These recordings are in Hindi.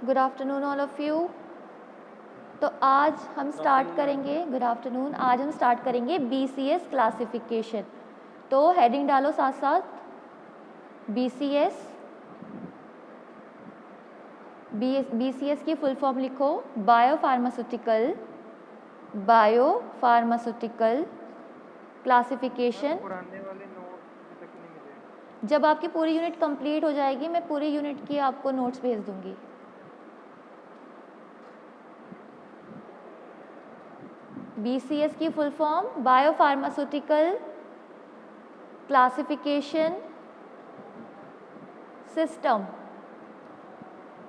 Good afternoon all of you. तो आज हम स्टार्ट करेंगे, गुड आफ्टरनून, आज हम स्टार्ट करेंगे BCS क्लासिफिकेशन। तो हेडिंग डालो साथ साथ, BCS। BCS की फुल फॉर्म लिखो, बायोफार्मास्यूटिकल क्लासिफिकेशन। पुराने वाले नोट्स अभी तक नहीं मिले। जब आपकी पूरी यूनिट कंप्लीट हो जाएगी मैं पूरी यूनिट की आपको नोट्स भेज दूंगी। BCS की full form biopharmaceutical classification system.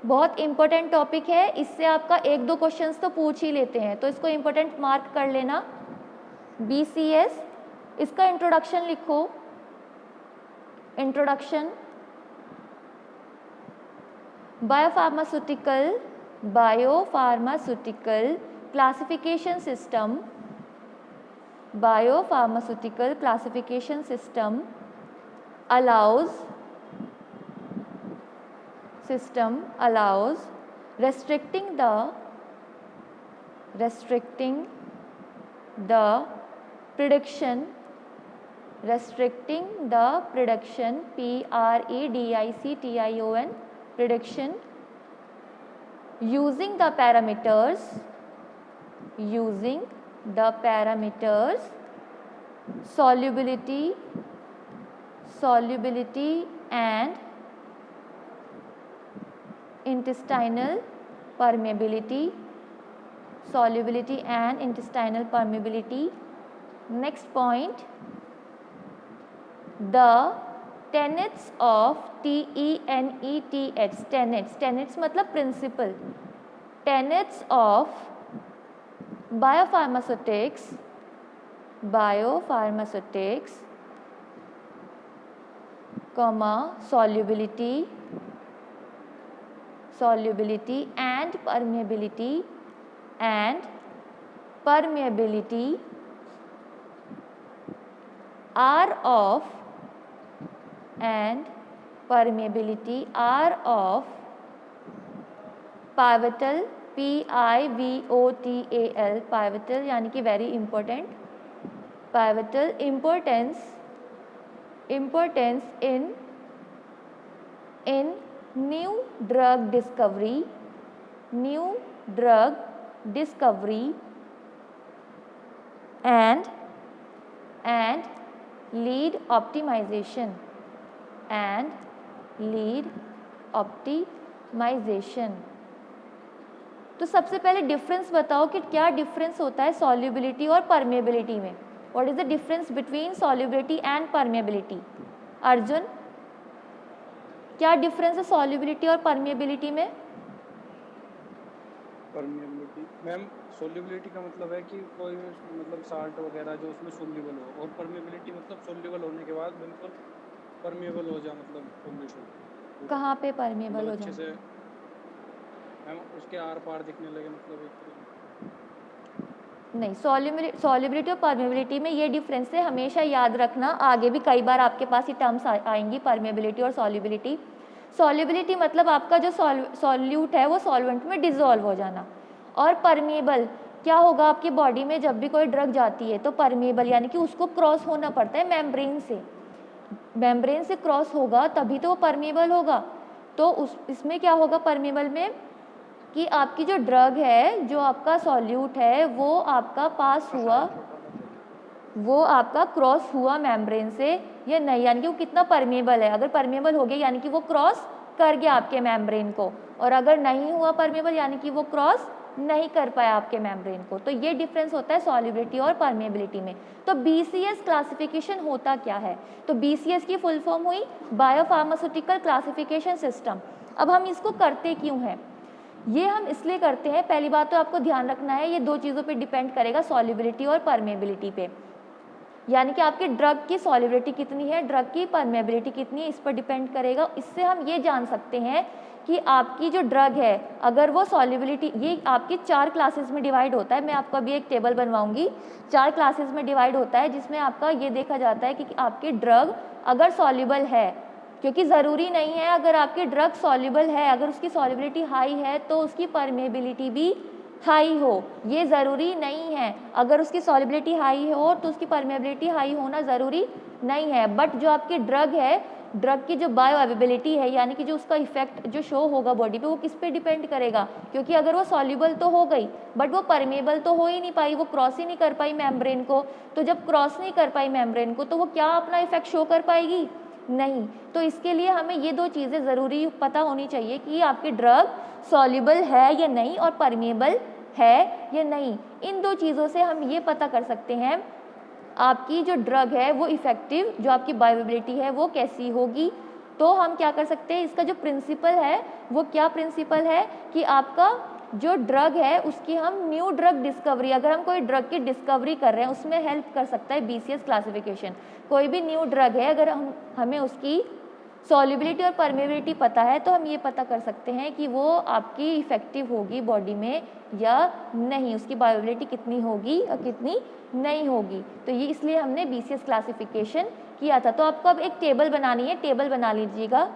बहुत इंपॉर्टेंट टॉपिक है, इससे आपका एक दो क्वेश्चंस तो पूछ ही लेते हैं, तो इसको इंपॉर्टेंट मार्क कर लेना। BCS, इसका इंट्रोडक्शन लिखो, introduction. Biopharmaceutical classification system, biopharmaceutical classification system allows restricting the prediction prediction using the parameters solubility and intestinal permeability, Next point, the tenets of tenets मतलब principle, tenets of biopharmaceutics solubility and permeability are of pivotal pivotal यानी कि very important, pivotal importance in new drug discovery and lead optimization तो सबसे पहले डिफरेंस बताओ कि क्या डिफरेंस होता है सॉल्युबिलिटी और परमेबिलिटी में। What is the difference between solubility and permeability? Arjun, क्या डिफरेंस है सॉल्युबिलिटी और परमेबिलिटी में? परमेबिलिटी मैम, सोल्युबिलिटी का मतलब है कि कोई मतलब साल्ट वगैरह जो उसमें सोल्यूबल हो, और परमेबिलिटी मतलब सोल्यूबल होने के बाद बिल्कुल परमेबल हो जाए, मतलब सॉल्यूशन कहाँ पे परमेबल हो अच्छे जाए? से मैम उसके आर पार दिखने लगे, मतलब एक नहीं, सॉल्युबिलिटी और परमेबिलिटी में ये डिफरेंस है, हमेशा याद रखना, आगे भी कई बार आपके पास ये टर्म्स आएंगी, परमेबिलिटी और सॉल्युबिलिटी। सॉल्युबिलिटी मतलब आपका जो सॉल्यूट है वो सॉल्वेंट में डिजोल्व हो जाना, और परमेबल क्या होगा, आपकी बॉडी में जब भी कोई ड्रग जाती है तो परमेबल यानी कि उसको क्रॉस होना पड़ता है मेम्ब्रेन से क्रॉस होगा तभी तो वो परमेबल होगा। तो इसमें क्या होगा परमेबल में कि आपकी जो ड्रग है, जो आपका सॉल्यूट है, वो आपका पास हुआ, वो आपका क्रॉस हुआ मेम्ब्रेन से या नहीं, यानी कि वो कितना परमेबल है। अगर परमेबल हो गया यानी कि वो क्रॉस कर गया आपके मेम्ब्रेन को, और अगर नहीं हुआ परमेबल यानी कि वो क्रॉस नहीं कर पाया आपके मेम्ब्रेन को। तो ये डिफरेंस होता है सॉल्युबिलिटी और परमेबिलिटी में। तो BCS क्लासिफिकेशन होता क्या है? तो BCS की फुल फॉर्म हुई बायोफार्मास्यूटिकल क्लासिफिकेशन सिस्टम। अब हम इसको करते क्यों हैं? ये हम इसलिए करते हैं, पहली बात तो आपको ध्यान रखना है, ये दो चीज़ों पे डिपेंड करेगा, सॉल्युबिलिटी और परमेबिलिटी पे, यानी कि आपके ड्रग की सॉल्युबिलिटी कितनी है, ड्रग की परमेबिलिटी कितनी है, इस पर डिपेंड करेगा। इससे हम ये जान सकते हैं कि आपकी जो ड्रग है, अगर वो सॉल्युबिलिटी, ये आपकी 4 क्लासेस में डिवाइड होता है, मैं आपको अभी एक टेबल बनवाऊंगी, 4 क्लासेस में डिवाइड होता है, जिसमें आपका ये देखा जाता है कि आपकी ड्रग अगर सॉल्युबल है क्योंकि ज़रूरी नहीं है अगर आपकी ड्रग सॉल्युबल है, अगर उसकी सॉल्युबिलिटी हाई है तो उसकी परमेबिलिटी भी हाई हो, ये ज़रूरी नहीं है। अगर उसकी सॉल्युबिलिटी हाई हो तो उसकी परमेबिलिटी हाई होना ज़रूरी नहीं है। बट जो आपकी ड्रग है, ड्रग की जो बायो अवेलेबिलिटी है, यानी कि जो उसका इफेक्ट जो शो होगा बॉडी पे, वो किस पे डिपेंड करेगा? क्योंकि अगर वो सॉल्युबल तो हो गई बट वो परमेबल तो हो ही नहीं पाई, वो क्रॉस ही नहीं कर पाई मेम्ब्रेन को। तो जब क्रॉस नहीं कर पाई मेम्ब्रेन को तो वो क्या अपना इफेक्ट शो कर पाएगी? नहीं। तो इसके लिए हमें ये दो चीज़ें ज़रूरी पता होनी चाहिए कि आपकी ड्रग सॉल्युबल है या नहीं और परमेबल है या नहीं। इन दो चीज़ों से हम ये पता कर सकते हैं आपकी जो ड्रग है वो इफ़ेक्टिव, जो आपकी बायोअवेलेबिलिटी है वो कैसी होगी। तो हम क्या कर सकते हैं, इसका जो प्रिंसिपल है वो क्या प्रिंसिपल है कि आपका जो ड्रग है उसकी हम न्यू ड्रग डिस्कवरी, अगर हम कोई ड्रग की डिस्कवरी कर रहे हैं उसमें हेल्प कर सकता है BCS क्लासिफिकेशन। कोई भी न्यू ड्रग है, अगर हमें उसकी सॉल्युबिलिटी और परमेबिलिटी पता है तो हम ये पता कर सकते हैं कि वो आपकी इफ़ेक्टिव होगी बॉडी में या नहीं, उसकी बायोअवेलेबिलिटी कितनी होगी और कितनी नहीं होगी। तो ये इसलिए हमने BCS क्लासिफिकेशन किया था। तो आपको अब एक टेबल बनानी है, टेबल बना लीजिएगा।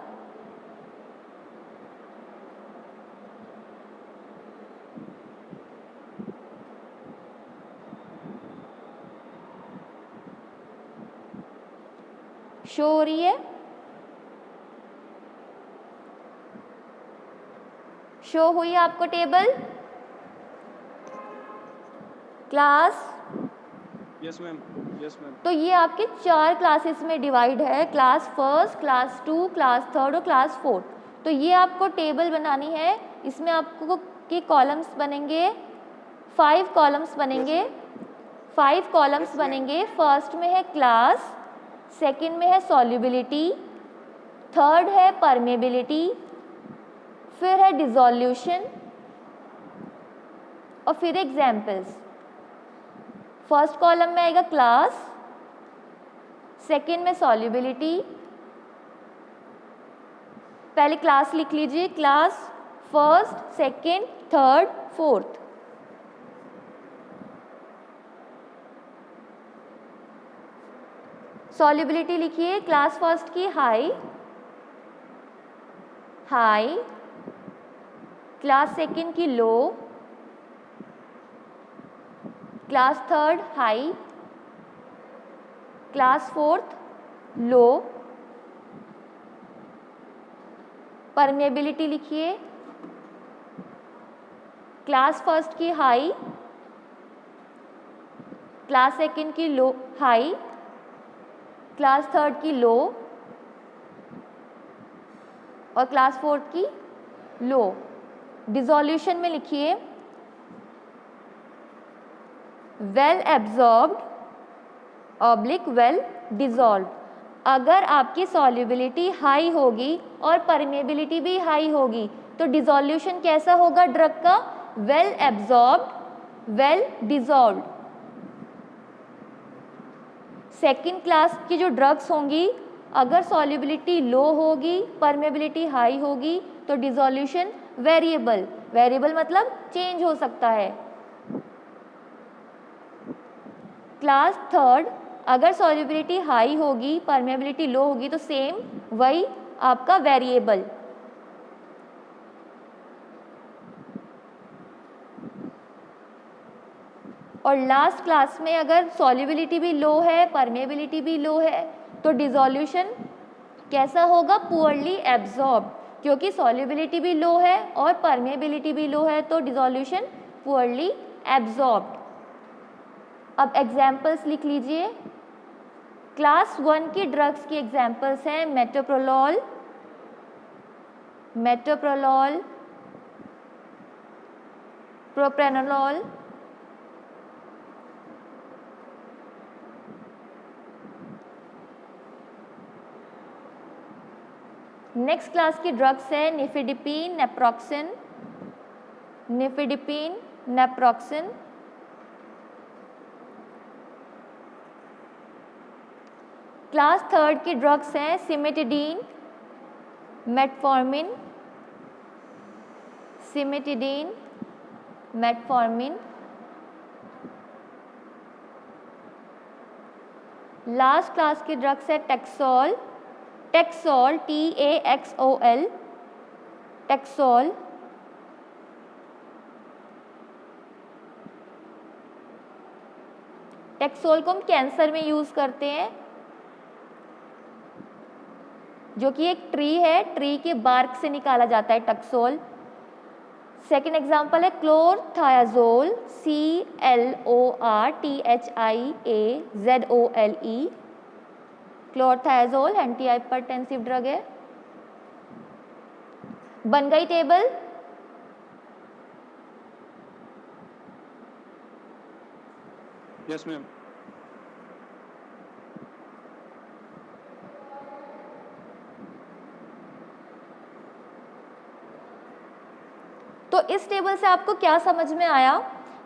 शो हो रही है? शो हुई आपको table? Class? Yes ma'am, yes ma'am. तो ये आपके 4 क्लासेस में डिवाइड है, class first, class 2, class third और क्लास फोर्थ। तो ये आपको टेबल बनानी है, इसमें आपको के कॉलम्स बनेंगे, 5 कॉलम्स बनेंगे, 5 कॉलम्स बनेंगे। फर्स्ट में है क्लास, सेकंड में है सॉल्युबिलिटी, थर्ड है परमेबिलिटी, फिर है डिसोल्यूशन और फिर एग्जाम्पल्स। फर्स्ट कॉलम में आएगा क्लास, सेकंड में सॉल्युबिलिटी, पहले क्लास लिख लीजिए, class first, second, third, fourth. Solubility लिखिए, क्लास फर्स्ट की हाई, हाई, क्लास सेकंड की low, class third high, class fourth low. Permeability लिखिए, क्लास फर्स्ट की हाई, क्लास सेकंड की लो हाई, क्लास थर्ड की लो और क्लास फोर्थ की लो। डिसोल्यूशन में लिखिए, well absorbed oblique well dissolve. अगर आपकी सॉल्युबिलिटी हाई होगी और परमेबिलिटी भी हाई होगी तो डिसोल्यूशन कैसा होगा ड्रग का? Well absorbed, well dissolved. Second class की जो ड्रग्स होंगी, अगर सॉल्युबिलिटी लो होगी, परमेबिलिटी हाई होगी तो डिसोल्यूशन वेरिएबल, वेरिएबल मतलब चेंज हो सकता है। क्लास थर्ड, अगर सॉल्युबिलिटी हाई होगी, परमेबिलिटी लो होगी तो सेम वही आपका वेरिएबल। और लास्ट क्लास में अगर सॉल्युबिलिटी भी लो है, परमेबिलिटी भी लो है तो डिसोल्यूशन कैसा होगा? पुअरली एब्जॉर्ब, क्योंकि सॉल्युबिलिटी भी लो है और परमेबिलिटी भी लो है तो डिसोल्यूशन पुअरली एब्जॉर्ब्ड। अब एग्जाम्पल्स लिख लीजिए। क्लास 1 की ड्रग्स की एग्जाम्पल्स हैं मेटोप्रोलॉल, मेटोप्रोलॉल, प्रोप्रेनोलॉल, नेक्स्ट क्लास की ड्रग्स है nifedipine, naproxen, nifedipine, naproxen. Class third की ड्रग्स हैं cimetidine, metformin, cimetidine, metformin. Last class की ड्रग्स है टेक्सोल, टेक्सोल, TAXOL, टेक्सोल। टेक्सोल को हम कैंसर में यूज करते हैं, जो कि एक ट्री है, ट्री के बार्क से निकाला जाता है टेक्सोल। सेकेंड एग्जाम्पल है क्लोरथायाजोल, CLORTHIAZOLE। क्लोरथायाजोल एंटी हाइपरटेंसिव ड्रग है। बन गई टेबल? Yes ma'am. तो इस टेबल से आपको क्या समझ में आया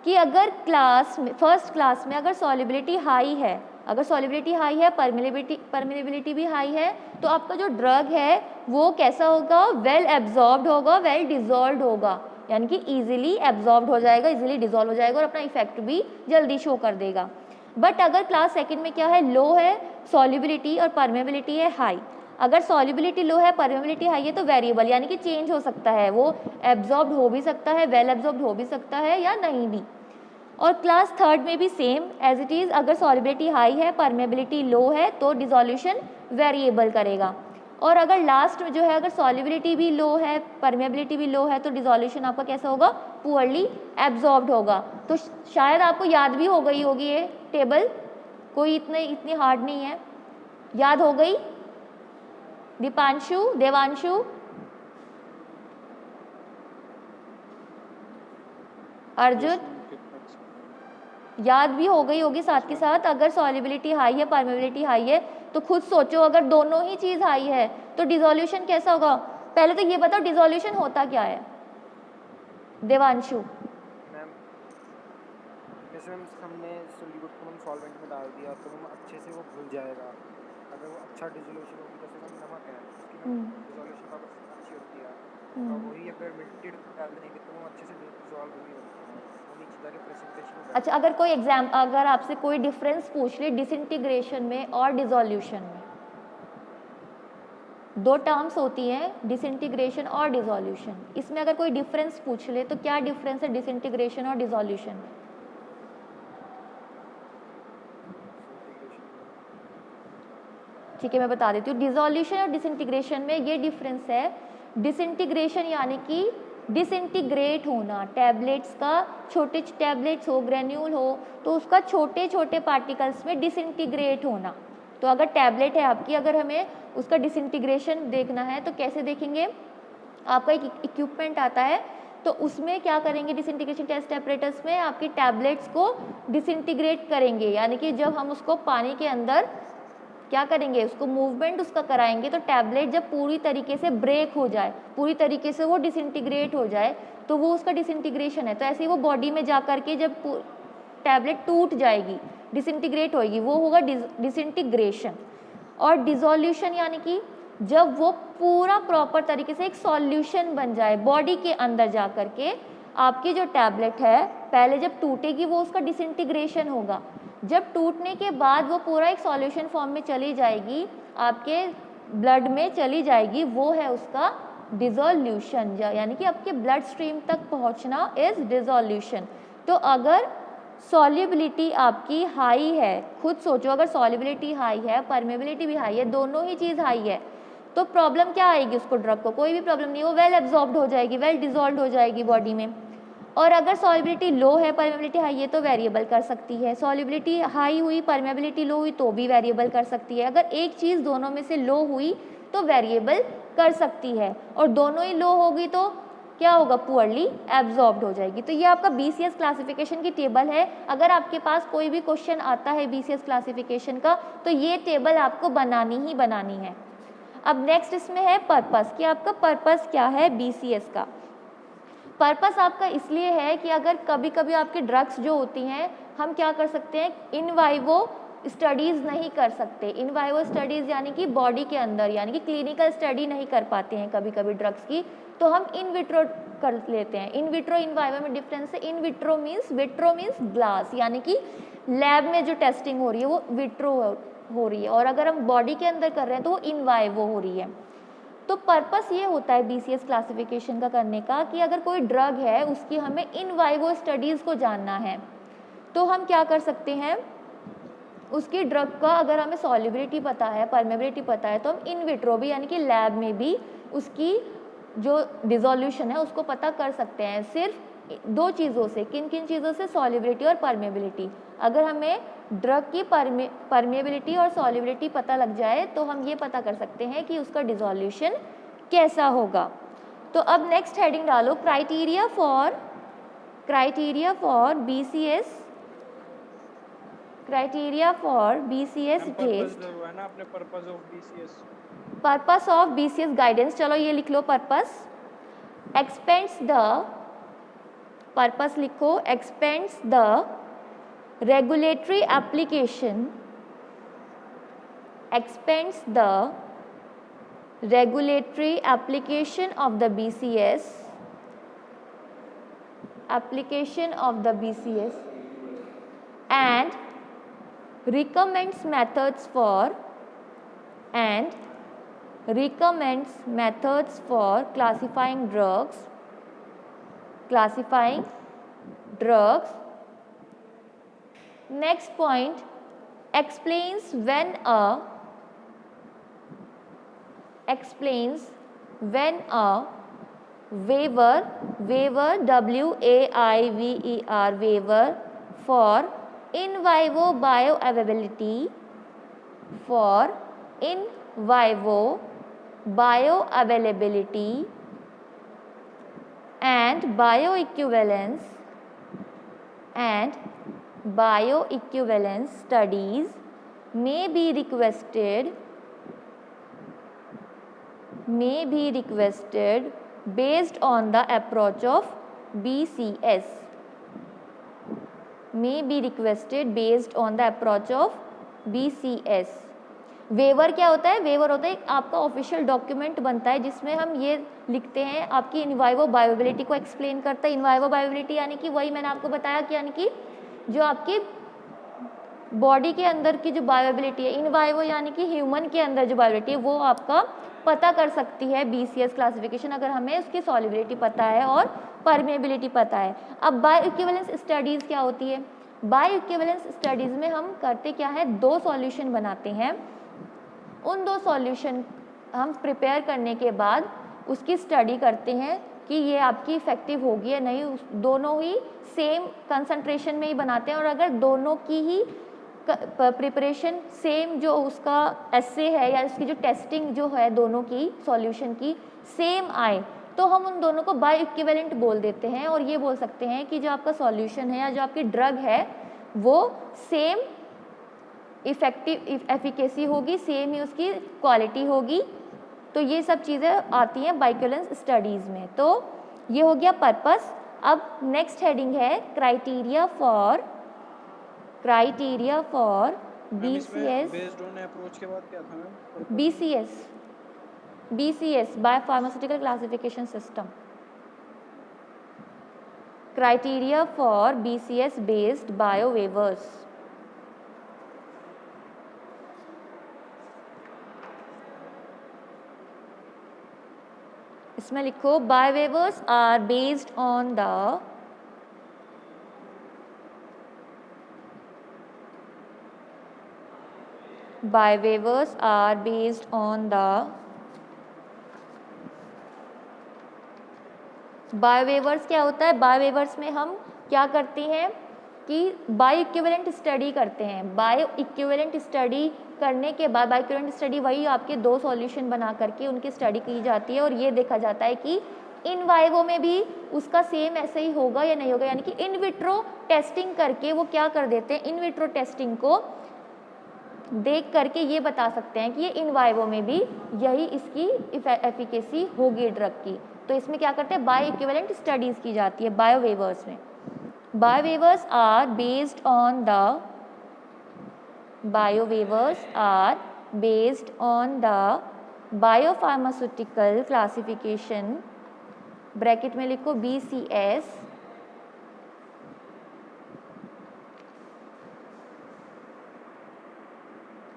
कि अगर क्लास में, फर्स्ट क्लास में अगर सॉल्युबिलिटी हाई है, अगर सॉल्युबिलिटी हाई है, परमिलेबिलिटी भी हाई है, तो आपका जो ड्रग है वो कैसा होगा? वेल एब्जॉर्ब्ड होगा, वेल डिजॉल्व होगा, यानी कि इजीली एब्जॉर्ब्ड हो जाएगा, इजीली डिजॉल्व हो जाएगा और अपना इफेक्ट भी जल्दी शो कर देगा। बट अगर क्लास सेकंड में क्या है? लो है सॉल्युबिलिटी और परमेबिलिटी है हाई। अगर सॉल्युबिलिटी लो है, परमेबिलिटी हाई है, तो वेरिएबल यानी कि चेंज हो सकता है, वो एब्जॉर्ब्ड हो भी सकता है, वेल एब्जॉर्ब्ड हो भी सकता है या नहीं भी। और क्लास थर्ड में भी सेम एज इट इज़, अगर सॉल्युबिलिटी हाई है, परमेबिलिटी लो है, तो डिसोल्यूशन वेरिएबल करेगा। और अगर लास्ट में जो है, अगर सॉल्युबिलिटी भी लो है, परमेबिलिटी भी लो है, तो डिसोल्यूशन आपका कैसा होगा? पुअरली एब्जॉर्ब्ड होगा। तो शायद आपको याद भी हो गई होगी ये टेबल, कोई इतनी हार्ड नहीं है। याद हो गई? दीपांशु, देवांशु, अर्जुन, याद भी हो गई होगी साथ के साथ। अगर सॉल्युबिलिटी हाई है, परमेबिलिटी हाई है, तो खुद सोचो अगर दोनों ही चीज़ हाई है तो डिसोल्यूशन कैसा होगा? पहले तो ये बताओ डिसोल्यूशन होता क्या है देवांशु? मैम जैसे हमने सोल्यूट को हम सॉल्वेंट में डाल दिया तो हम अच्छे से वो घुल जाएगा। अगर वो अच्छा डिसोल्यूशन होगी, जैसे हम नमक है उसकी डिसोल्यूशन पावर अच्छी होती है, और वही अगर मिट्टी डाल देंगे तो वो अच्छे से डिसॉल्व नहीं होती, वो नीचे जाके प्रेसिपिटेशन। अच्छा, अगर आपसे कोई डिफरेंस पूछ ले डिसइंटीग्रेशन में और डिसोल्यूशन में, दो टर्म्स होती हैं डिसइंटीग्रेशन और डिसोल्यूशन, इसमें अगर कोई डिफरेंस पूछ ले तो क्या डिफरेंस है डिसइंटीग्रेशन और डिसोल्यूशन में? ठीक है, मैं बता देती हूँ। डिसोल्यूशन और डिसइंटीग्रेशन में ये डिफरेंस है, डिसइंटीग्रेशन यानी कि डिसइंटीग्रेट होना, टैबलेट्स का छोटे टैबलेट्स हो, ग्रेन्यूल हो, तो उसका छोटे छोटे पार्टिकल्स में डिसइंटीग्रेट होना। तो अगर टैबलेट है आपकी, अगर हमें उसका डिसइंटीग्रेशन देखना है तो कैसे देखेंगे? आपका एक इक्विपमेंट आता है, तो उसमें क्या करेंगे? डिसइंटीग्रेशन टेस्ट एपरेटस में आपकी टैबलेट्स को डिसइंटीग्रेट करेंगे, यानी कि जब हम उसको पानी के अंदर क्या करेंगे? उसको मूवमेंट उसका कराएंगे, तो टैबलेट जब पूरी तरीके से ब्रेक हो जाए, पूरी तरीके से वो डिसइंटीग्रेट हो जाए, तो वो उसका डिसइंटीग्रेशन है। तो ऐसे ही वो बॉडी में जा करके जब टैबलेट टूट जाएगी, डिसइंटीग्रेट होएगी, वो होगा डिसइंटीग्रेशन। और डिसोल्यूशन यानी कि जब वो पूरा प्रॉपर तरीके से एक सॉल्यूशन बन जाए बॉडी के अंदर जा करके, आपकी जो टैबलेट है पहले जब टूटेगी वो उसका डिसइंटीग्रेशन होगा, जब टूटने के बाद वो पूरा एक सॉल्यूशन फॉर्म में चली जाएगी, आपके ब्लड में चली जाएगी, वो है उसका डिसोल्यूशन, यानी कि आपके ब्लड स्ट्रीम तक पहुंचना इज डिसोल्यूशन। तो अगर सॉल्युबिलिटी आपकी हाई है, खुद सोचो अगर सॉल्युबिलिटी हाई है, परमेबिलिटी भी हाई है, दोनों ही चीज़ हाई है, तो प्रॉब्लम क्या आएगी उसको? ड्रग को कोई भी प्रॉब्लम नहीं, वो वेल एब्जॉर्ब्ड हो जाएगी, वेल डिजॉल्व हो जाएगी बॉडी में। और अगर सॉल्युबिलिटी लो है, परमेबिलिटी हाई है, तो वेरिएबल कर सकती है। सॉल्युबिलिटी हाई हुई, परमेबिलिटी लो हुई, तो भी वेरिएबल कर सकती है। अगर एक चीज़ दोनों में से लो हुई तो वेरिएबल कर सकती है, और दोनों ही लो होगी तो क्या होगा? पुअरली एब्जॉर्ब्ड हो जाएगी। तो ये आपका BCS क्लासिफिकेशन की टेबल है। अगर आपके पास कोई भी क्वेश्चन आता है BCS क्लासिफिकेशन का, तो ये टेबल आपको बनानी ही बनानी है। अब नेक्स्ट इसमें है पर्पस, कि आपका पर्पस क्या है BCS का। पर्पस आपका इसलिए है कि अगर कभी कभी आपके ड्रग्स जो होती हैं, हम क्या कर सकते हैं? इन वाइवो स्टडीज़ नहीं कर सकते। इन वाइवो स्टडीज़ यानी कि बॉडी के अंदर, यानी कि क्लिनिकल स्टडी नहीं कर पाते हैं कभी कभी ड्रग्स की, तो हम इन विट्रो कर लेते हैं। इन विट्रो इन वाइवो में डिफरेंस है। इन विट्रो मीन्स ग्लास, यानी कि लैब में जो टेस्टिंग हो रही है वो विट्रो हो रही है, और अगर हम बॉडी के अंदर कर रहे हैं तो वो इन वाइवो हो रही है। तो पर्पस ये होता है BCS क्लासिफिकेशन का करने का कि अगर कोई ड्रग है उसकी हमें इन वाइवो स्टडीज़ को जानना है, तो हम क्या कर सकते हैं, उसकी ड्रग का अगर हमें सॉल्युबिलिटी पता है, परमेबिलिटी पता है, तो हम इन विट्रो भी यानी कि लैब में भी उसकी जो डिसोल्यूशन है उसको पता कर सकते हैं, सिर्फ 2 चीज़ों से। किन किन चीज़ों से? सॉल्युबिलिटी और परमेबिलिटी। अगर हमें ड्रग की परमेबिलिटी और सॉल्युबिलिटी पता लग जाए तो हम ये पता कर सकते हैं कि उसका डिसोल्यूशन कैसा होगा। तो अब नेक्स्ट हेडिंग डालो, criteria for BCS, criteria for BCS ma'am purpose based, जो है ना अपने purpose of BCS। Purpose of BCS guidance. चलो ये लिख लो, पर्पस एक्सपेंड्स द, पर्पस लिखो, expends the regulatory application, expends the regulatory application of the BCS, application of the BCS, and recommends methods for classifying drugs. Next point, explains when a waiver, WAIVER, waiver for in vivo bioavailability, and bioequivalence studies may be requested based on the approach of BCS, may be requested based on the approach of BCS. Waiver क्या होता है? वेवर होता है एक आपका ऑफिशियल डॉक्यूमेंट बनता है जिसमें हम ये लिखते हैं, आपकी इनवाइवो बायोबिलिटी को एक्सप्लेन करता है। इनवाइवो बायोबिलिटी यानी कि वही मैंने आपको बताया कि यानी कि जो आपकी बॉडी के अंदर की जो बायोबिलिटी है, इनवाइवो यानी कि ह्यूमन के अंदर जो बायोबिलिटी है वो आपका पता कर सकती है BCS क्लासिफिकेशन, अगर हमें उसकी सॉल्युबिलिटी पता है और परमेबिलिटी पता है। अब बायोइक्विवेलेंस स्टडीज़ क्या होती है? बायोइक्विवेलेंस स्टडीज़ में हम करते क्या है, 2 सॉल्यूशन बनाते हैं। उन 2 सॉल्यूशन हम प्रिपेयर करने के बाद उसकी स्टडी करते हैं कि ये आपकी इफ़ेक्टिव होगी या नहीं। दोनों ही सेम कंसंट्रेशन में ही बनाते हैं, और अगर दोनों की ही प्रिपरेशन सेम, जो उसका एसे है या उसकी जो टेस्टिंग जो है दोनों की सॉल्यूशन की सेम आए, तो हम उन दोनों को बायोइक्विवेलेंट बोल देते हैं, और ये बोल सकते हैं कि जो आपका सॉल्यूशन है या जो आपकी ड्रग है वो सेम इफेक्टिव एफिकेसी होगी, सेम ही उसकी क्वालिटी होगी। तो ये सब चीज़ें आती हैं बायोइक्विवेलेंस स्टडीज़ में। तो ये हो गया पर्पस। अब नेक्स्ट हेडिंग है criteria for BCS, based on approach के बाद क्या था ma'am? BCS biopharmaceutical classification system, criteria for BCS based bio waivers. इसमें लिखो, bio waivers are based on the biowaivers are based on the biowaivers क्या होता है? बायोवेवर्स में हम क्या करते हैं कि बायोइक्विवेलेंट स्टडी करते हैं। बायोइक्विवेलेंट स्टडी करने के बाद, बायोइक्विवेलेंट स्टडी वही आपके 2 सॉल्यूशन बना करके उनकी स्टडी की जाती है, और ये देखा जाता है कि इन वाइवो में भी उसका सेम ऐसे ही होगा या नहीं होगा। यानी कि इन विट्रो टेस्टिंग करके वो क्या कर देते हैं, इन विट्रो टेस्टिंग को देख करके ये बता सकते हैं कि ये इन वाइवो में भी यही इसकी एफिकेसी होगी ड्रग की। तो इसमें क्या करते हैं, बायोइक्विवेलेंट स्टडीज़ की जाती है बायोवेवर्स में। Biowaivers are based on the biopharmaceutical classification, bracket में लिखो BCS,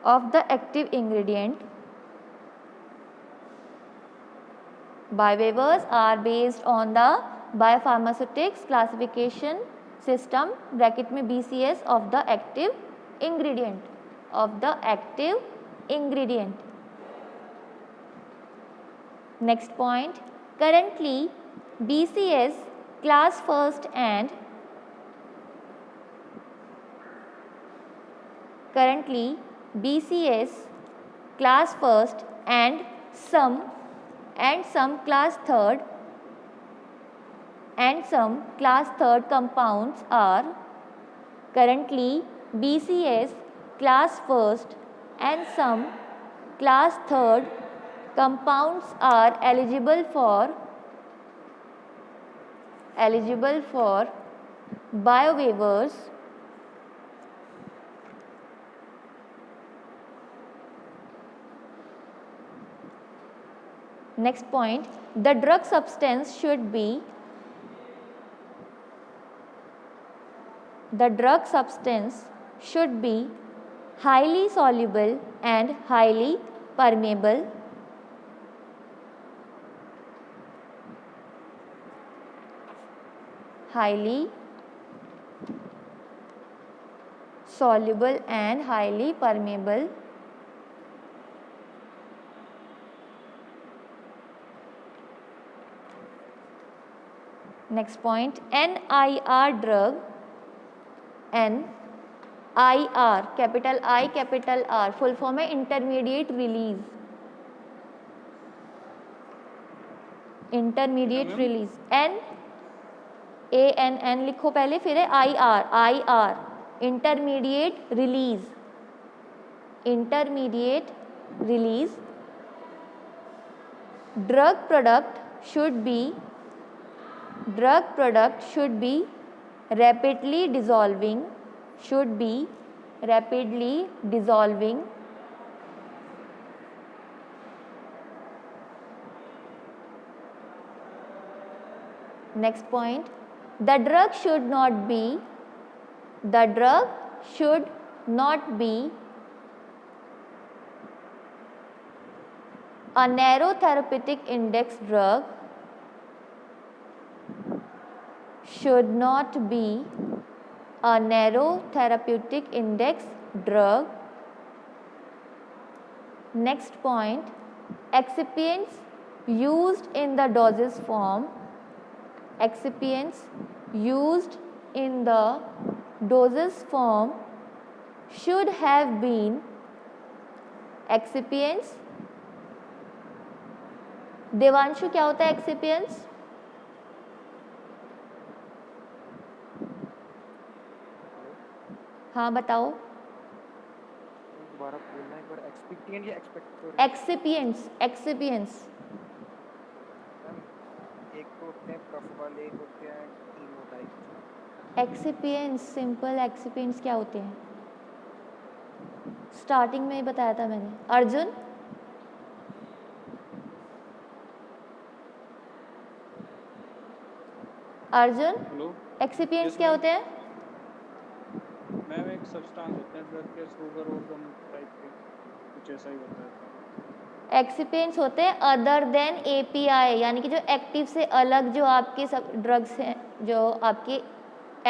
of the active ingredient. Biowaivers are based on the biopharmaceutics classification system bracket में BCS of the active ingredient. Next point, currently BCS class first and some class third compounds are currently BCS class first and some class third compounds are eligible for biowaivers. Next point, the drug substance should be highly soluble and highly permeable. Highly soluble and highly permeable. Next point, NIR drug, NIR, capital I, capital R, full form है intermediate release. ANN लिखो पहले, फिर है IR, intermediate release. Drug product should be rapidly dissolving. Next point, the drug should not be a narrow therapeutic index drug. Next point, excipients used in the dosage form should have been excipients. Devanshu क्या होता है एक्सिपिएंट्स? हाँ बताओ. दोबारा बोलना एक बार. एक्सपेक्टेंट या एक्सपेक्टोरेंट? एक्सिपिएंट्स. एक तो होते हैं कफ वाले, एक होते हैं कीमोटाइप. एक्सिपिएंट्स, सिंपल एक्सिपिएंट्स क्या होते हैं? स्टार्टिंग में ही बताया था मैंने. अर्जुन, हेलो, एक्सिपिएंट्स क्या होते हैं? मैम एक सब्सटेंस होते हैं ड्रग के शुगर और गम टाइप के, कुछ ऐसा ही बताया था. एक्सिपिएंट्स होते हैं अदर देन एपीआई, यानी कि जो एक्टिव से अलग जो आपके सब ड्रग्स हैं, जो आपके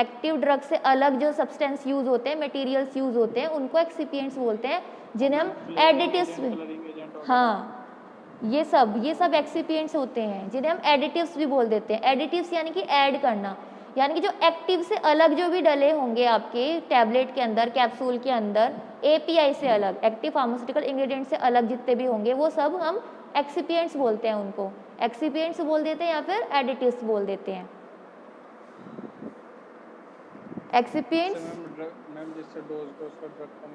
एक्टिव ड्रग से अलग जो सब्सटेंस यूज होते हैं, मटेरियल्स यूज होते हैं, उनको एक्सिपिएंट्स बोलते हैं, जिन्हें हम एडिटिव्स. हाँ, ये सब एक्सिपिएंट्स होते हैं, जिन्हें हम एडिटिव्स भी बोल देते हैं. एडिटिव्स यानी कि ऐड करना, यानी कि जो एक्टिव से अलग जो भी डले होंगे आपके टैबलेट के अंदर, कैप्सूल के अंदर, एपीआई से अलग, एक्टिव फार्मास्यूटिकल इंग्रेडिएंट से अलग जितने भी होंगे, वो सब हम एक्सिपिएंट्स बोलते हैं. उनको एक्सिपिएंट्स बोल देते हैं या फिर एडिटिव्स बोल देते हैं. एक्सिपिएंट्स मैम जिससे डोज को उसका ड्रग का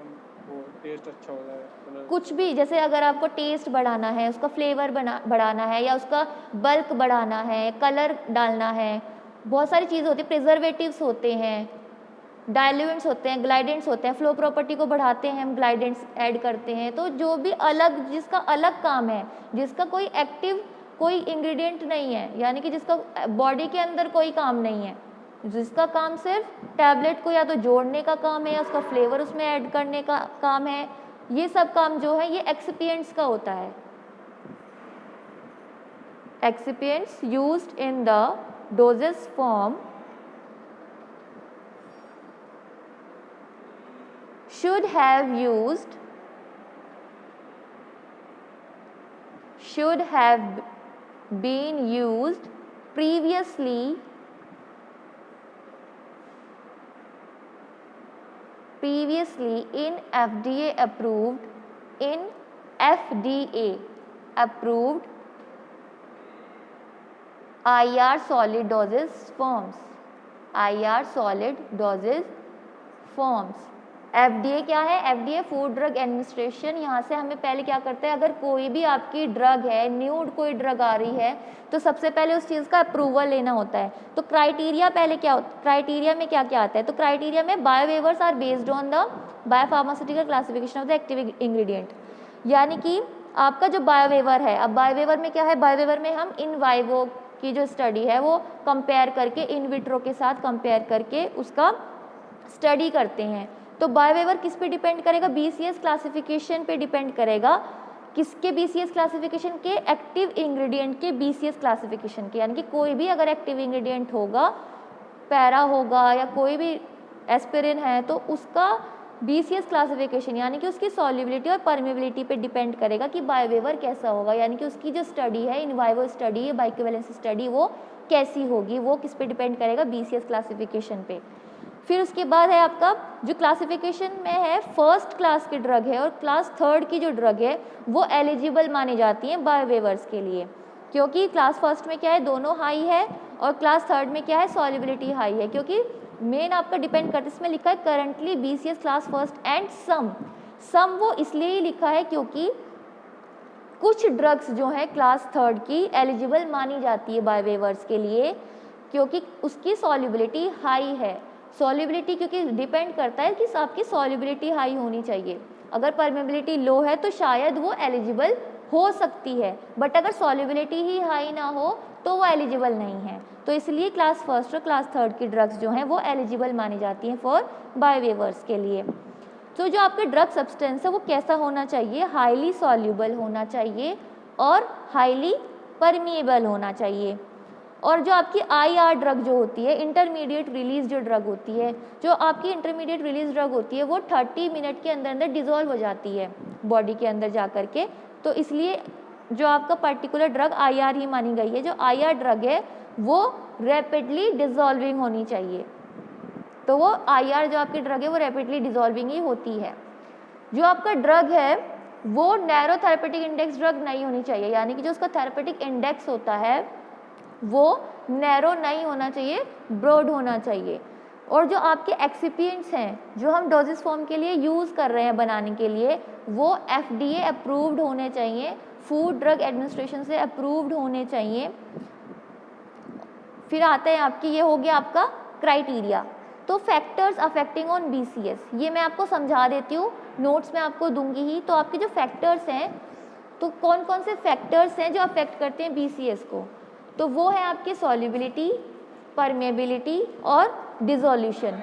वो टेस्ट अच्छा हो जाए, कुछ भी, जैसे अगर आपको टेस्ट बढ़ाना है, उसका फ्लेवर बढ़ाना है, या उसका बल्क बढ़ाना है, कलर डालना है, बहुत सारी चीज़ होती है. प्रिजर्वेटिव्स होते हैं, डाइल्यूएंट्स होते हैं, ग्लाइडेंट्स होते हैं. फ्लो प्रॉपर्टी को बढ़ाते हैं हम, ग्लाइडेंट्स ऐड करते हैं. तो जो भी अलग, जिसका अलग काम है, जिसका कोई एक्टिव कोई इंग्रेडिएंट नहीं है, यानी कि जिसका बॉडी के अंदर कोई काम नहीं है, जिसका काम सिर्फ टैबलेट को या तो जोड़ने का काम है, या उसका फ्लेवर उसमें ऐड करने का काम है, ये सब काम जो है ये एक्सिपिएंट्स का होता है। Excipients used in the doses form should have been used previously in FDA approved IR solid dosage forms। FDA क्या है? FDA food drug administration. यहाँ से हमें पहले क्या करता है, अगर कोई भी आपकी ड्रग है, न्यू कोई ड्रग आ रही है, तो सबसे पहले उस चीज़ का अप्रूवल लेना होता है। तो क्राइटेरिया पहले क्या होता है, क्राइटेरिया में क्या क्या आता है? तो क्राइटेरिया में biowaivers are based on the biopharmaceutical classification of the active ingredient. यानी कि आपका जो बायोवेवर है, अब बायोवेवर में क्या है, बायोवेवर में हम इन वाइवो की जो स्टडी है वो कंपेयर करके इन विट्रो के साथ कंपेयर करके उसका स्टडी करते हैं। तो बायोवेवर किस पे डिपेंड करेगा? BCS क्लासिफिकेशन पे डिपेंड करेगा। किसके BCS क्लासिफिकेशन के? एक्टिव इंग्रेडिएंट के BCS क्लासिफिकेशन के। यानी कि कोई भी अगर एक्टिव इंग्रेडिएंट होगा, पैरा होगा या कोई भी एस्पिरिन है, तो उसका BCS क्लासिफिकेशन यानी कि उसकी सॉल्युबिलिटी और परमेबिलिटी पे डिपेंड करेगा कि बायोवेवर कैसा होगा। यानी कि उसकी जो स्टडी है, इन वाइवो स्टडी या बाइकोवेलेंस स्टडी, वो कैसी होगी, वो किस पे डिपेंड करेगा? BCS क्लासिफिकेशन पे। फिर उसके बाद है आपका जो क्लासिफिकेशन में है, फर्स्ट क्लास की ड्रग है और क्लास थर्ड की जो ड्रग है वो एलिजिबल मानी जाती हैं बायोवेवर्स के लिए, क्योंकि क्लास फर्स्ट में क्या है, दोनों हाई है, और क्लास थर्ड में क्या है, सॉल्युबिलिटी हाई है। क्योंकि मेन आपका डिपेंड करता है, इसमें लिखा है currently BCS class first and some वो इसलिए ही लिखा है क्योंकि कुछ ड्रग्स जो है क्लास थर्ड की एलिजिबल मानी जाती है बायोवेवर्स के लिए, क्योंकि उसकी सॉल्युबिलिटी हाई है। सॉल्युबिलिटी क्योंकि डिपेंड करता है कि आपकी सॉल्युबिलिटी हाई होनी चाहिए। अगर परमेबिलिटी लो है तो शायद वो एलिजिबल हो सकती है, बट अगर सॉल्युबिलिटी ही हाई ना हो तो वो एलिजिबल नहीं है। तो इसलिए क्लास फर्स्ट और क्लास थर्ड की ड्रग्स जो हैं वो एलिजिबल मानी जाती हैं फॉर बायोवेवर्स के लिए। तो जो आपके ड्रग सब्सटेंस है वो कैसा होना चाहिए? हाईली सॉल्युबल होना चाहिए और हाईली परमिएबल होना चाहिए। और जो आपकी IR ड्रग जो होती है, इंटरमीडिएट रिलीज जो ड्रग होती है, जो आपकी इंटरमीडिएट रिलीज ड्रग होती है वो 30 मिनट के अंदर अंदर डिज़ोल्व हो जाती है बॉडी के अंदर जा कर के। तो इसलिए जो आपका पर्टिकुलर ड्रग IR ही मानी गई है। जो IR ड्रग है वो रैपिडली डिज़ोल्विंग होनी चाहिए। तो वो IR जो आपकी ड्रग है वो रैपिडली डिज़ोल्विंग ही होती है। जो आपका ड्रग है वो नैरो थेरेपेटिक इंडेक्स ड्रग नहीं होनी चाहिए, यानी कि जो उसका थेरेपेटिक इंडेक्स होता है वो नैरो नहीं होना चाहिए, ब्रॉड होना चाहिए। और जो आपके एक्सिपिएंट्स हैं जो हम डोजेस फॉर्म के लिए यूज़ कर रहे हैं बनाने के लिए, वो FDA अप्रूव्ड होने चाहिए, फूड ड्रग एडमिनिस्ट्रेशन से अप्रूव्ड होने चाहिए। फिर आता है आपकी, ये हो गया आपका क्राइटेरिया। तो फैक्टर्स अफेक्टिंग ऑन BCS, ये मैं आपको समझा देती हूँ, नोट्स में आपको दूंगी ही। तो आपके जो फैक्टर्स हैं, तो कौन कौन से फैक्टर्स हैं जो अफेक्ट करते हैं BCS को? तो वो है आपकी सॉल्युबिलिटी, परमेबिलिटी और डिसोल्यूशन।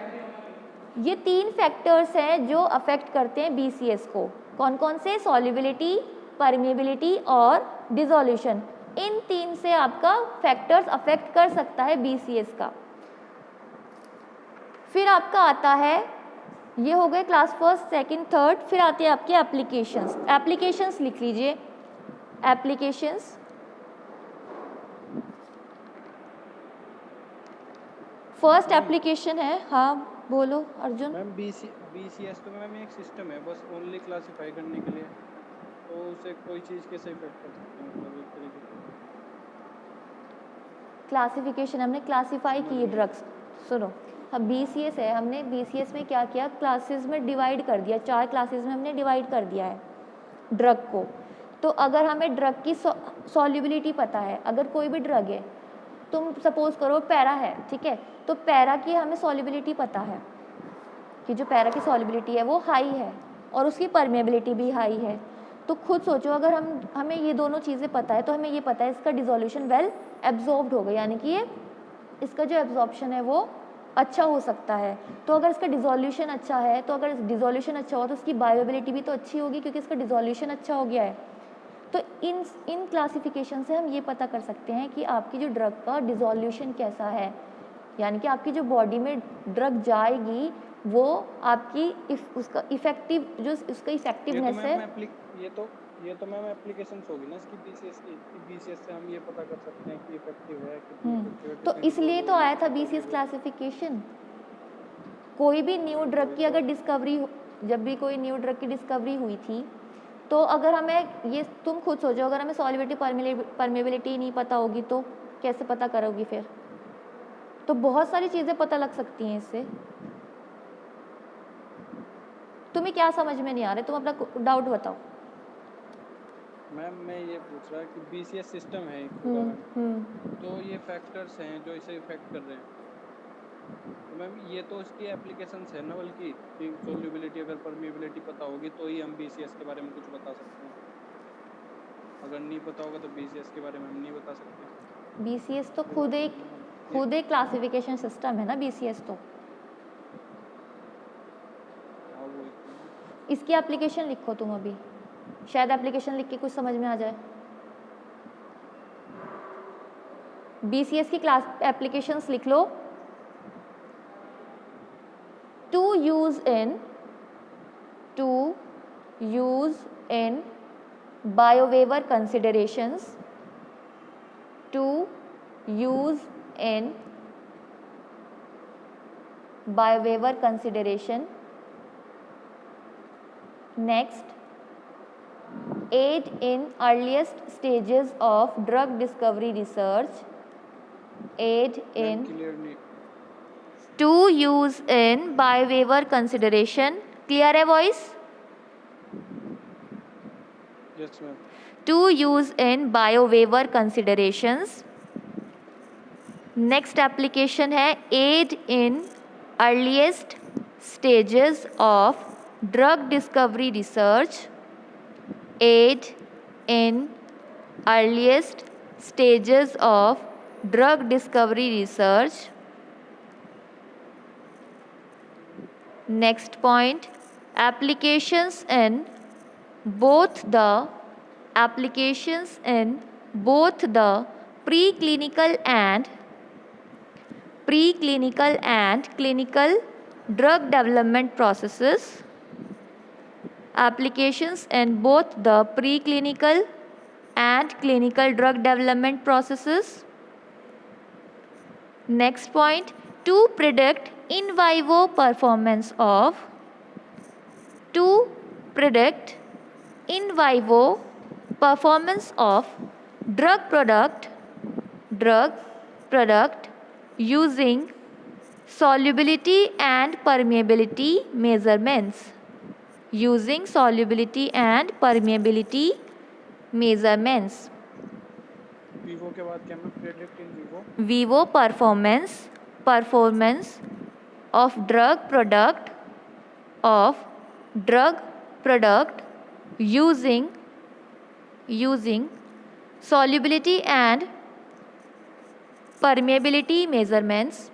ये 3 फैक्टर्स हैं जो अफेक्ट करते हैं BCS को। कौन कौन से? सॉल्युबिलिटी, परमेबिलिटी और डिसोल्यूशन। इन 3 से आपका फैक्टर्स अफेक्ट कर सकता है BCS का। फिर आपका आता है, ये हो गए क्लास फर्स्ट, सेकंड, थर्ड। फिर आते हैं आपके एप्लीकेशंस। एप्लीकेशंस लिख लीजिए, एप्लीकेशंस। फर्स्ट एप्लीकेशन है, हाँ बोलो अर्जुन। मैम BCS तो मैम एक सिस्टम है बस ओनली क्लासिफाई करने के लिए, तो उसे कोई चीज़ कैसे इफेक्ट कर सकते हैं, मतलब एक तरीके से? क्लासिफिकेशन हमने क्लासिफाई की ड्रग्स। सुनो, हम BCS है, हमने BCS में क्या किया, क्लासेस में डिवाइड कर दिया, 4 क्लासेस में हमने डिवाइड कर दिया है ड्रग को। तो अगर हमें ड्रग की सॉल्युबिलिटी पता है, अगर कोई भी ड्रग है, तुम सपोज करो पैरा है, ठीक है, तो पैरा की हमें सॉल्युबिलिटी पता है कि जो पैरा की सॉल्युबिलिटी है वो हाई है और उसकी परमेबिलिटी भी हाई है। तो खुद सोचो, अगर हमें ये दोनों चीज़ें पता है तो हमें ये पता है इसका डिसोल्यूशन वेल एब्जॉर्ब्ड होगा, यानी कि ये इसका जो एब्जॉर्प्शन है वो अच्छा हो सकता है। तो अगर इसका डिसोल्यूशन अच्छा है, तो अगर डिसोल्यूशन अच्छा हुआ तो उसकी बायोअवेलेबिलिटी भी तो अच्छी होगी, क्योंकि इसका डिसोल्यूशन अच्छा हो गया है। तो इन क्लासिफिकेशन से हम ये पता कर सकते हैं कि आपकी जो ड्रग का डिसोल्यूशन कैसा है, यानी कि आपकी जो बॉडी में ड्रग जाएगी वो आपकी उसका इफेक्टिव जो उसका ये तो इफेक्टिवनेस है। मैम ये तो मैम एप्लीकेशंस होगी ना इसकी बीसीएस की। बीसीएस से हम ये पता कर सकते हैं कि इफेक्टिव है, कितनी इफेक्टिव है, तो कितनी इसलिए डिजोल्व तो होगी, आया था कितनी बीसीएस soluble है। क्लासिफिकेशन। कोई भी न्यू ड्रग वही की तो अगर डिस्कवरी, जब भी कोई न्यू ड्रग की डिस्कवरी हुई थी, तो अगर हमें ये, तुम खुद सोचो, अगर हमें सॉल्युबिलिटी परमेबिलिटी नहीं पता होगी तो कैसे पता करोगी फिर? तो बहुत सारी चीज़ें पता लग सकती हैं इससे। तुम्हें क्या समझ में नहीं आ रहा है, तुम अपना डाउट बताओ। मैम मैं ये पूछ रहा कि बीसीएस सिस्टम है एक पूरा मैम, तो ये फैक्टर्स हैं जो इसे इफेक्ट कर रहे हैं। तो मैम ये तो इसकी एप्लीकेशंस है ना, बल्कि कि सोल्यूबिलिटी अगर परमिएबिलिटी पता होगी तो ही हम बीसीएस के बारे में कुछ बता सकते हैं। अगर नहीं पता होगा तो बीसीएस के बारे में हम नहीं बता सकते। बीसीएस तो ये खुद बात एक है ना मैम। खुद एक क्लासिफिकेशन सिस्टम है ना बीसीएस तो। हाँ वो एक है। इसकी एप्लीकेशन लिखो तुम अभी, शायद एप्लीकेशन लिख के कुछ समझ में आ जाए। बीसीएस की क्लास एप्लीकेशंस लिख लो। To use in biowaiver considerations, to use in biowaiver consideration. Next, aid in earliest stages of drug discovery research. Aid ma'am in clearly to use in bioweaver consideration. Clear है voice? Yes ma'am. To use in bioweaver considerations. Next application है aid in earliest stages of drug discovery research. Aid in earliest stages of drug discovery research. Next point, applications in both the preclinical and clinical drug development processes. Applications in both the preclinical and clinical drug development processes. Next point, to predict in vivo performance of drug product using solubility and permeability measurements. Vivo के बाद क्या ma'am? Predict in vivo. Vivo performance of drug product using solubility and permeability measurements.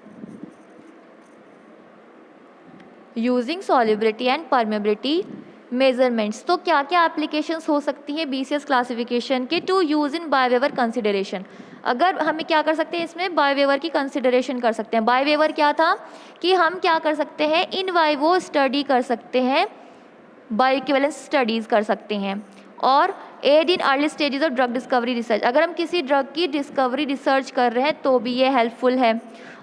तो क्या क्या एप्लीकेशंस हो सकती हैं बीसीएस क्लासिफिकेशन के to use in biowaiver consideration? अगर हमें क्या कर सकते हैं, इसमें बायोवेवर की कंसिडरेशन कर सकते हैं। बायोवेवर क्या था कि हम क्या कर सकते हैं, इन वाइवो स्टडी कर सकते हैं, बायोइक्विवेलेंस स्टडीज़ कर सकते हैं, और aid in early stages of drug discovery research. अगर हम किसी ड्रग की डिस्कवरी रिसर्च कर रहे हैं तो भी ये हेल्पफुल है।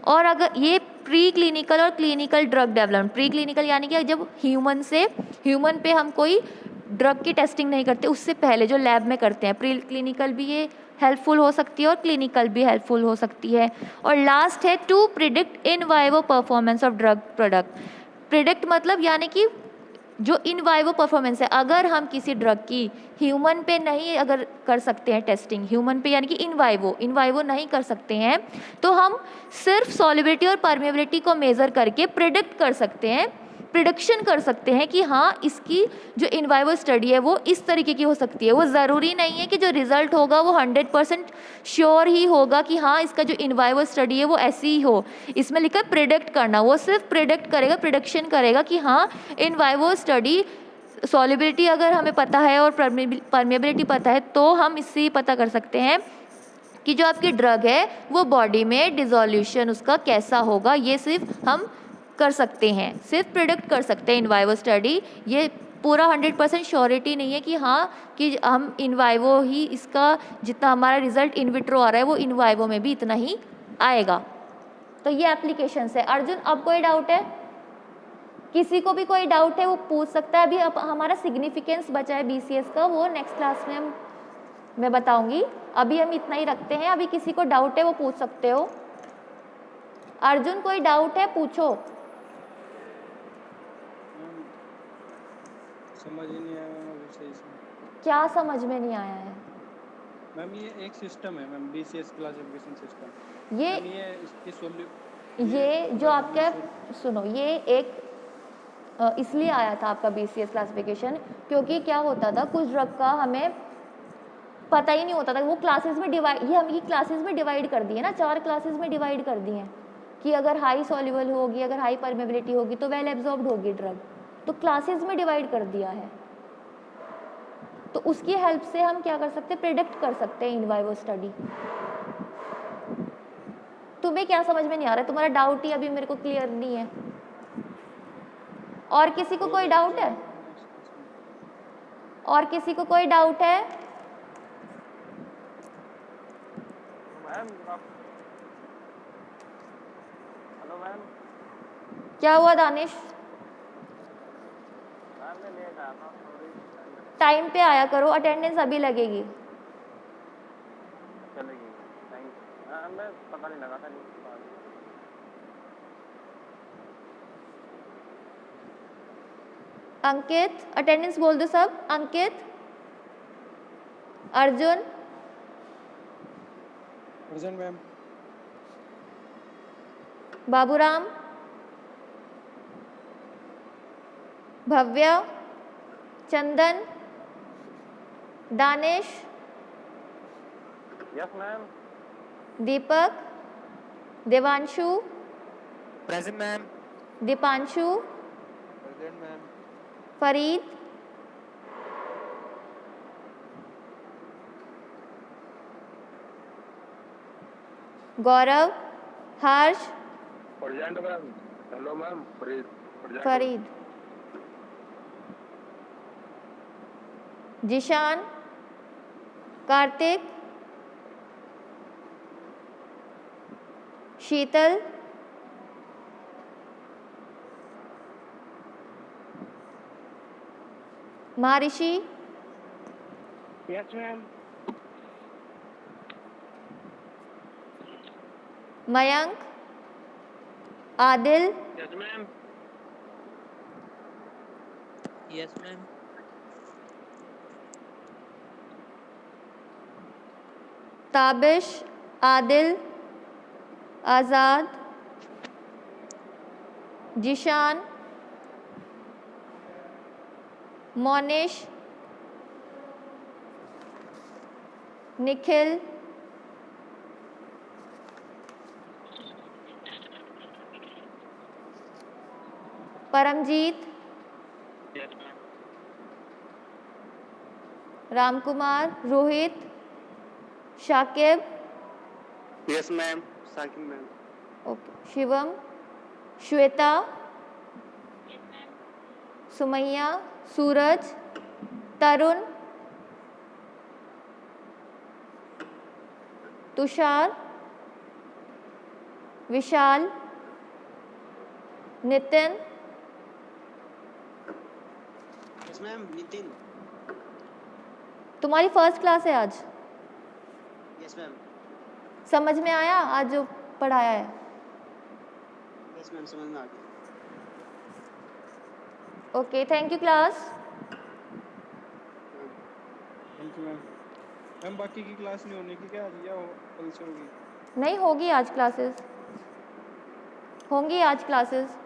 और अगर ये प्री क्लिनिकल और clinical drug development, pre clinical यानी कि जब ह्यूमन पे हम कोई ड्रग की टेस्टिंग नहीं करते, उससे पहले जो लैब में करते हैं, प्री क्लिनिकल भी ये हेल्पफुल हो सकती है और क्लिनिकल भी हेल्पफुल हो सकती है। और लास्ट है to predict in vivo performance of drug product. Predict मतलब यानी कि जो इन वाइवो परफॉर्मेंस है, अगर हम किसी ड्रग की ह्यूमन पे नहीं अगर कर सकते हैं टेस्टिंग, ह्यूमन पे यानी कि इन वाइवो नहीं कर सकते हैं, तो हम सिर्फ सॉल्युबिलिटी और परमेबिलिटी को मेज़र करके प्रिडिक्ट कर सकते हैं प्रिडिक्शन कर सकते हैं कि हाँ इसकी जो इन वाइवो स्टडी है वो इस तरीके की हो सकती है। वो ज़रूरी नहीं है कि जो रिज़ल्ट होगा वो 100% श्योर ही होगा कि हाँ इसका जो इन वाइवो स्टडी है वो ऐसी ही हो। इसमें लिखा है प्रिडिक्ट करना, वो सिर्फ प्रिडिक्ट करेगा, प्रिडिक्शन करेगा कि हाँ इन वाइवो स्टडी सॉल्युबिलिटी अगर हमें पता है और परमेबिलिटी पता है तो हम इससे ही पता कर सकते हैं कि जो आपकी ड्रग है वो बॉडी में डिसोल्यूशन उसका कैसा होगा। ये सिर्फ हम कर सकते हैं, सिर्फ प्रिडिक्ट कर सकते हैं इन वाइवो स्टडी। ये पूरा 100% श्योरिटी नहीं है कि हाँ कि हम इन वाइवो ही इसका जितना हमारा रिजल्ट इन विट्रो आ रहा है वो इन वाइवो में भी इतना ही आएगा। तो ये एप्लीकेशंस है। अर्जुन अब कोई डाउट है? किसी को भी कोई डाउट है वो पूछ सकता है। अभी अब हमारा सिग्निफिकेंस बचा है BCS का, वो नेक्स्ट क्लास में मैं बताऊंगी। अभी हम इतना ही रखते हैं। अभी किसी को डाउट है वो पूछ सकते हो। अर्जुन कोई डाउट है पूछो। मैम समझ ही नहीं आया मैम अभी सही से। क्या समझ में नहीं आया है? मैम ये एक सिस्टम है मैम, BCS क्लासिफिकेशन सिस्टम। ये मैम ये इसकी ये जो आपका सुनो, ये एक इसलिए आया था आपका BCS क्लासिफिकेशन क्योंकि क्या होता था कुछ ड्रग का हमें पता ही नहीं होता था। वो क्लासेस में डिवाइड, ये हम ये क्लासेस में डिवाइड कर दिए ना, 4 क्लासेस में डिवाइड कर दिए हैं कि अगर हाई सॉल्युबल होगी, अगर हाई परमेबिलिटी होगी तो वेल एब्जॉर्ब्ड होगी ड्रग। तो क्लासेस में डिवाइड कर दिया है। तो उसकी हेल्प से हम क्या कर सकते हैं, प्रिडिक्ट कर सकते हैं इन वाइवो स्टडी। तुम्हें क्या समझ में नहीं आ रहा है? तुम्हारा डाउट ही अभी मेरे को क्लियर नहीं है। और किसी को कोई डाउट है? और किसी को कोई डाउट है? Hello ma'am. क्या हुआ दानिश? मैम मैं लेट आया था, सॉरी। टाइम पे आया करो, अटेंडेंस अभी लगेगी। चलेगी, थैंक यू मैम। मैं पता नहीं लगा था। अंकित अटेंडेंस बोल दो सब। Ankit, Arjun, present ma'am. Baburam, Bhavya, Chandan, Danish, yes ma'am. Deepak, Devanshu, present ma'am. Deepanshu, present ma'am. Farid, Gaurav, Harsh, present ma'am. Hello ma'am. Farid, Zishan, Kartik, Sheetal, Maharshi, yes ma'am. Mayank, Adil, yes ma'am. Yes ma'am. Tabish, Adil, Azad, Zishan, Monish, Nikhil, Paramjeet, yes ma'am. Ramkumar, Rohit, Shakib, yes ma'am. Saqib ma'am. Okay, Shivam, Shweta, Sumaiya, Suraj, Tarun, Tushar, Vishal, Nitin, yes ma'am. Nitin. तुम्हारी फर्स्ट क्लास है आज? Yes ma'am. समझ में आया आज जो पढ़ाया है? यस मैम, समझ में आ गया। Okay, thank you class. Thank you ma'am. Ma'am बाकी की क्लास नहीं होने की क्या आज, या कल से होगी? नहीं होगी आज क्लासेस, होंगी आज क्लासेस।